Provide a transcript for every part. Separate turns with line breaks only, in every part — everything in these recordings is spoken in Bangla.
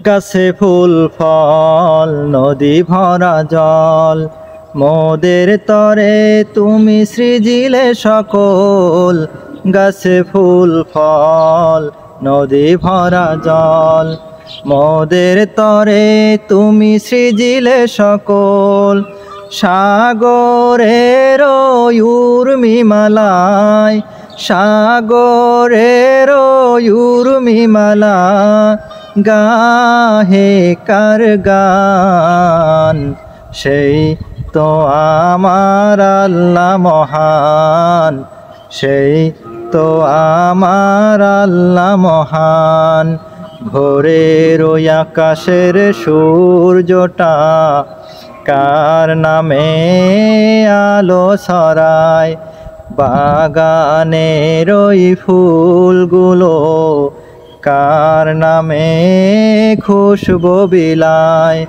গাছে ফুল ফল নদী ভরা জল, মোদের তরে তুমি সৃজিলে সকল। গাছে ফুল ফল নদী ভরা জল, মোদের তরে তুমি সৃজিলে সকল। সাগরের উর্মিমালায়, সাগরের উর্মিমালা গাহে কার গান। সেই তো আমার আল্লাহ মহান, সেই তো আমার আল্লাহ মহান। ভোরের ওই আকাশের সূর্যটা কার নামে আলো ছড়ায়, বাগানের ওই ফুলগুলো কার নামে খুশবু বিলায়।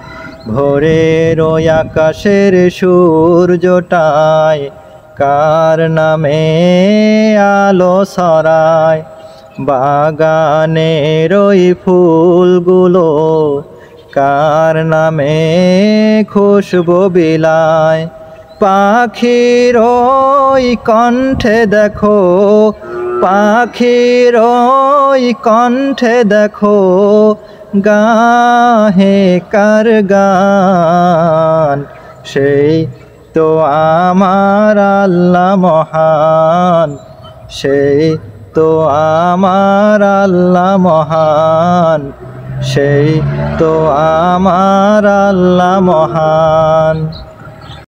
ভোরের ওই আকাশের সূর্যটায় কার নামে আলো ছড়ায়, বাগানের ওই ফুলগুলো কার নামে খুশবু বিলায়। পাখির ওই কণ্ঠে দেখো, পাখির ওই কণ্ঠে দেখো গাহে কার গান। সেই তো আমার আল্লাহ মহান, সেই তো আমার আল্লাহ মহান, সেই তো আমার আল্লাহ মহান।